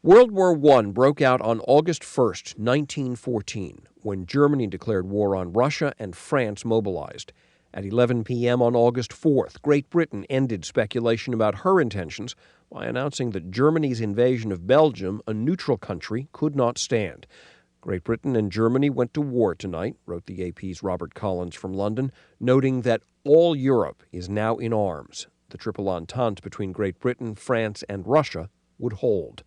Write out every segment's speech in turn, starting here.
World War I broke out on August 1st, 1914, when Germany declared war on Russia and France mobilized. At 11 p.m. on August 4th, Great Britain ended speculation about her intentions by announcing that Germany's invasion of Belgium, a neutral country, could not stand. Great Britain and Germany went to war tonight, wrote the AP's Robert Collins from London, noting that all Europe is now in arms. The Triple Entente between Great Britain, France, and Russia would hold.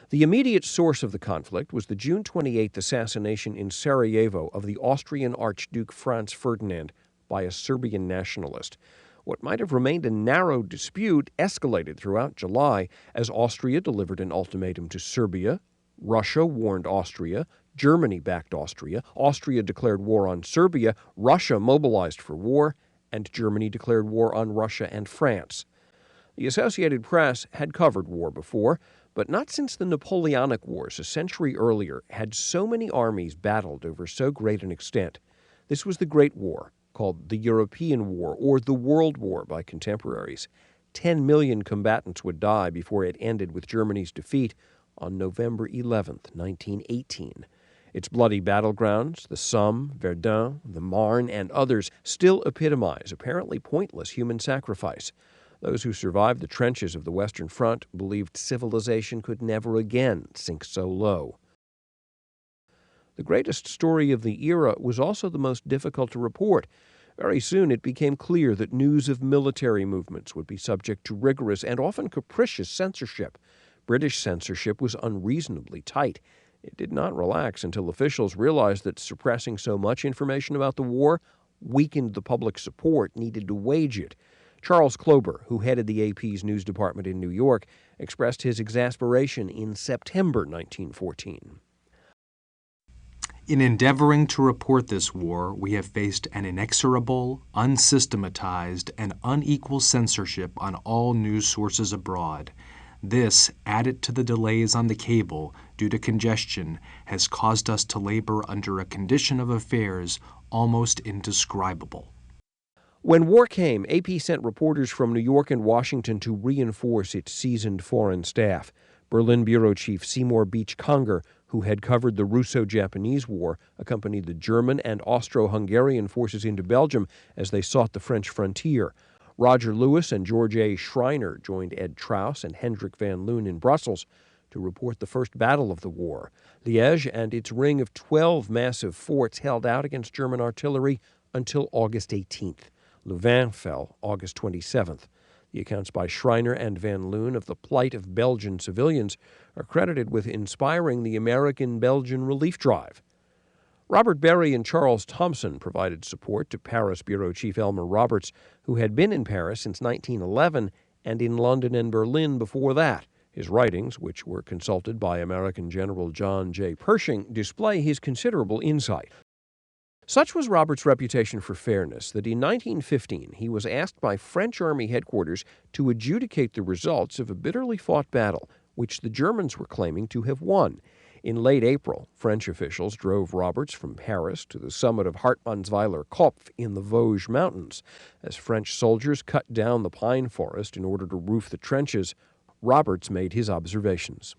The immediate source of the conflict was the June 28th assassination in Sarajevo of the Austrian Archduke Franz Ferdinand by a Serbian nationalist. What might have remained a narrow dispute escalated throughout July as Austria delivered an ultimatum to Serbia, Russia warned Austria, Germany backed Austria, Austria declared war on Serbia, Russia mobilized for war, and Germany declared war on Russia and France. The Associated Press had covered war before, but not since the Napoleonic Wars a century earlier had so many armies battled over so great an extent. This was the Great War, called the European War or the World War by contemporaries. 10 million combatants would die before it ended with Germany's defeat on November 11th, 1918. Its bloody battlegrounds, the Somme, Verdun, the Marne, and others, still epitomize apparently pointless human sacrifice. Those who survived the trenches of the Western Front believed civilization could never again sink so low. The greatest story of the era was also the most difficult to report. Very soon it became clear that news of military movements would be subject to rigorous and often capricious censorship. British censorship was unreasonably tight. It did not relax until officials realized that suppressing so much information about the war weakened the public support needed to wage it. Charles Clover, who headed the AP's news department in New York, expressed his exasperation in September 1914. In endeavoring to report this war, we have faced an inexorable, unsystematized, and unequal censorship on all news sources abroad. This, added to the delays on the cable due to congestion, has caused us to labor under a condition of affairs almost indescribable. When war came, AP sent reporters from New York and Washington to reinforce its seasoned foreign staff. Berlin bureau chief Seymour Beach Conger, who had covered the Russo-Japanese War, accompanied the German and Austro-Hungarian forces into Belgium as they sought the French frontier. Roger Lewis and George A. Schreiner joined Ed Trauss and Hendrik van Loon in Brussels to report the first battle of the war. Liège and its ring of 12 massive forts held out against German artillery until August 18th. Louvain fell August 27th. The accounts by Schreiner and Van Loon of the plight of Belgian civilians are credited with inspiring the American-Belgian relief drive. Robert Berry and Charles Thompson provided support to Paris bureau chief Elmer Roberts, who had been in Paris since 1911 and in London and Berlin before that. His writings, which were consulted by American General John J. Pershing, display his considerable insight. Such was Robert's reputation for fairness that in 1915 he was asked by French Army headquarters to adjudicate the results of a bitterly fought battle, which the Germans were claiming to have won. In late April, French officials drove Roberts from Paris to the summit of Hartmannsweiler Kopf in the Vosges Mountains. As French soldiers cut down the pine forest in order to roof the trenches, Roberts made his observations.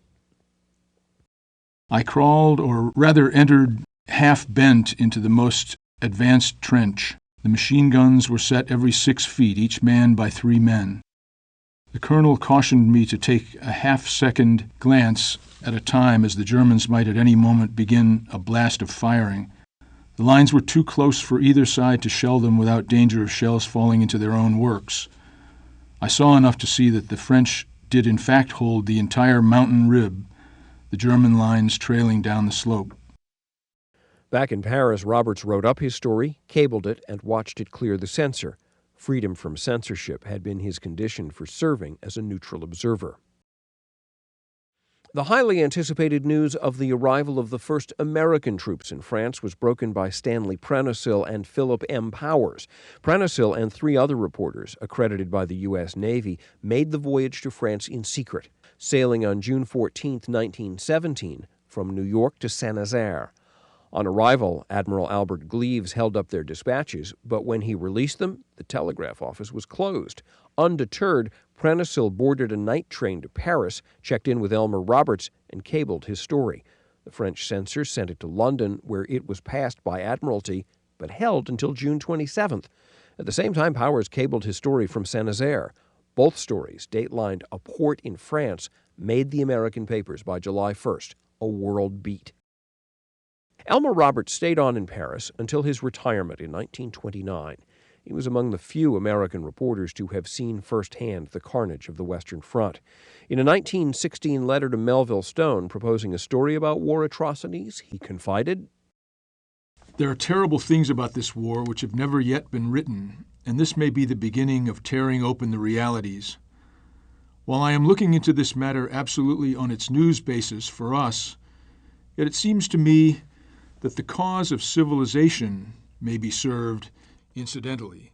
I crawled, or rather entered, half-bent into the most advanced trench. The machine guns were set every 6 feet, each manned by 3 men. The colonel cautioned me to take a half-second glance at a time, as the Germans might at any moment begin a blast of firing. The lines were too close for either side to shell them without danger of shells falling into their own works. I saw enough to see that the French did in fact hold the entire mountain rib, the German lines trailing down the slope. Back in Paris, Roberts wrote up his story, cabled it, and watched it clear the censor. Freedom from censorship had been his condition for serving as a neutral observer. The highly anticipated news of the arrival of the first American troops in France was broken by Stanley Prenesil and Philip M. Powers. Prenesil and 3 other reporters, accredited by the U.S. Navy, made the voyage to France in secret, sailing on June 14, 1917, from New York to Saint-Nazaire. On arrival, Admiral Albert Gleaves held up their dispatches, but when he released them, the telegraph office was closed. Undeterred, Prenticeau boarded a night train to Paris, checked in with Elmer Roberts, and cabled his story. The French censors sent it to London, where it was passed by Admiralty, but held until June 27th. At the same time, Powers cabled his story from Saint-Nazaire. Both stories, datelined "A Port in France," made the American papers by July 1st, a world beat. Elmer Roberts stayed on in Paris until his retirement in 1929. He was among the few American reporters to have seen firsthand the carnage of the Western Front. In a 1916 letter to Melville Stone proposing a story about war atrocities, he confided, "There are terrible things about this war which have never yet been written, and this may be the beginning of tearing open the realities. While I am looking into this matter absolutely on its news basis for us, yet it seems to me that the cause of civilization may be served incidentally."